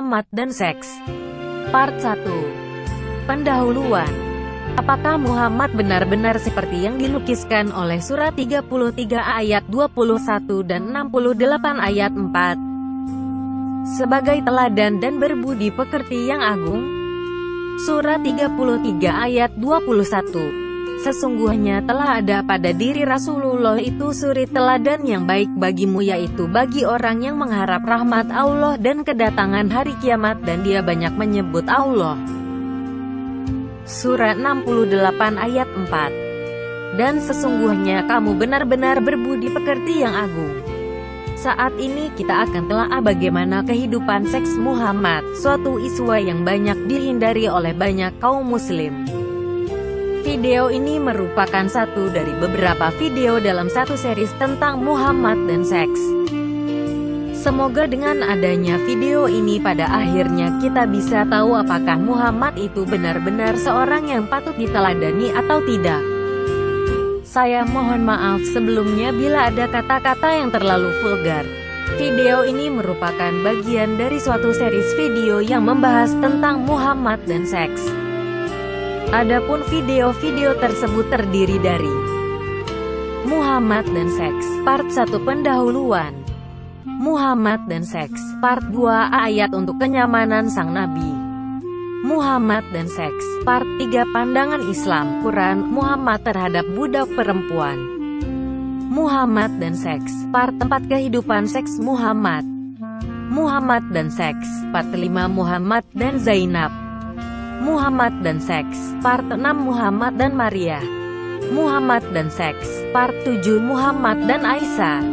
Muhammad dan seks. Part 1. Pendahuluan. Apakah Muhammad benar-benar seperti yang dilukiskan oleh surat 33 ayat 21 dan 68 ayat 4? Sebagai teladan dan berbudi pekerti yang agung. Surat 33 ayat 21. Sesungguhnya telah ada pada diri Rasulullah itu suri teladan yang baik bagimu, yaitu bagi orang yang mengharap rahmat Allah dan kedatangan hari kiamat, dan dia banyak menyebut Allah. Surat 68 ayat 4. Dan sesungguhnya kamu benar-benar berbudi pekerti yang agung. Saat ini kita akan telah bagaimana kehidupan seks Muhammad, suatu isu yang banyak dihindari oleh banyak kaum muslim. Video ini merupakan satu dari beberapa video dalam satu series tentang Muhammad dan seks. Semoga dengan adanya video ini pada akhirnya kita bisa tahu apakah Muhammad itu benar-benar seorang yang patut diteladani atau tidak. Saya mohon maaf sebelumnya bila ada kata-kata yang terlalu vulgar. Video ini merupakan bagian dari suatu series video yang membahas tentang Muhammad dan seks. Adapun video-video tersebut terdiri dari Muhammad dan seks, part 1 pendahuluan. Muhammad dan seks, part 2 ayat untuk kenyamanan sang nabi. Muhammad dan seks, part 3 pandangan Islam, Quran, Muhammad terhadap budak perempuan. Muhammad dan seks, part 4 kehidupan seks Muhammad. Muhammad dan seks, part 5 Muhammad dan Zainab. Muhammad dan seks, part 6 Muhammad dan Maria. Muhammad dan seks, part 7 Muhammad dan Aisyah.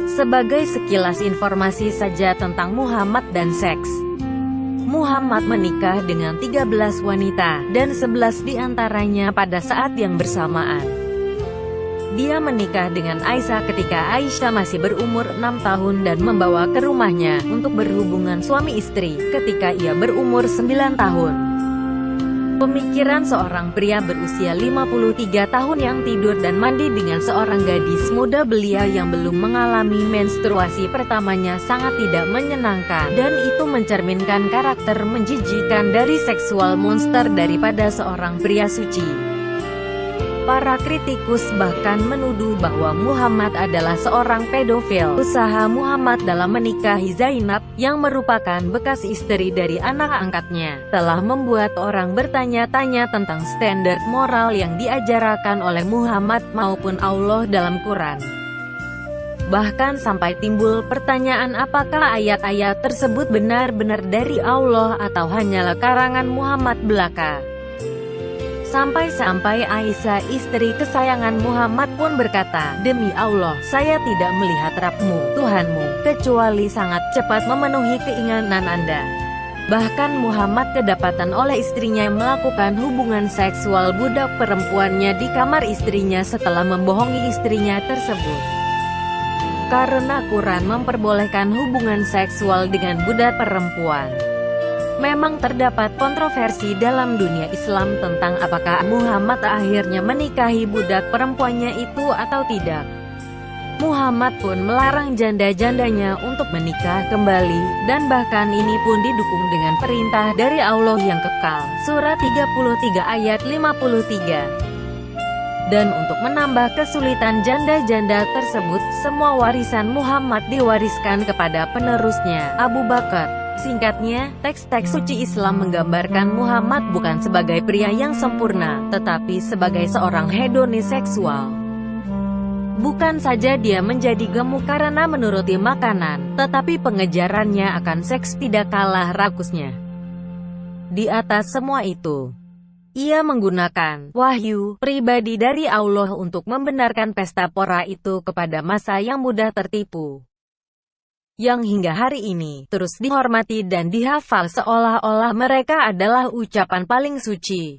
Sebagai sekilas informasi saja tentang Muhammad dan seks. Muhammad menikah dengan 13 wanita, dan 11 diantaranya pada saat yang bersamaan. Dia menikah dengan Aisyah ketika Aisyah masih berumur 6 tahun dan membawa ke rumahnya untuk berhubungan suami istri ketika ia berumur 9 tahun. Pemikiran seorang pria berusia 53 tahun yang tidur dan mandi dengan seorang gadis muda belia yang belum mengalami menstruasi pertamanya sangat tidak menyenangkan, dan itu mencerminkan karakter menjijikan dari seksual monster daripada seorang pria suci. Para kritikus bahkan menuduh bahwa Muhammad adalah seorang pedofil. Usaha Muhammad dalam menikahi Zainab, yang merupakan bekas istri dari anak angkatnya, telah membuat orang bertanya-tanya tentang standar moral yang diajarkan oleh Muhammad maupun Allah dalam Quran. Bahkan sampai timbul pertanyaan apakah ayat-ayat tersebut benar-benar dari Allah atau hanyalah karangan Muhammad belaka. Sampai-sampai Aisyah, istri kesayangan Muhammad pun berkata, "Demi Allah, saya tidak melihat Rabbmu, Tuhanmu, kecuali sangat cepat memenuhi keinginan Anda." Bahkan Muhammad kedapatan oleh istrinya melakukan hubungan seksual budak perempuannya di kamar istrinya setelah membohongi istrinya tersebut. Karena Quran memperbolehkan hubungan seksual dengan budak perempuan. Memang terdapat kontroversi dalam dunia Islam tentang apakah Muhammad akhirnya menikahi budak perempuannya itu atau tidak. Muhammad pun melarang janda-jandanya untuk menikah kembali, dan bahkan ini pun didukung dengan perintah dari Allah yang kekal. Surat 33 ayat 53. Dan untuk menambah kesulitan janda-janda tersebut, semua warisan Muhammad diwariskan kepada penerusnya, Abu Bakar. Singkatnya, teks-teks suci Islam menggambarkan Muhammad bukan sebagai pria yang sempurna, tetapi sebagai seorang hedonis seksual. Bukan saja dia menjadi gemuk karena menuruti makanan, tetapi pengejarannya akan seks tidak kalah rakusnya. Di atas semua itu, ia menggunakan wahyu pribadi dari Allah untuk membenarkan pesta pora itu kepada masa yang mudah tertipu, yang hingga hari ini terus dihormati dan dihafal seolah-olah mereka adalah ucapan paling suci.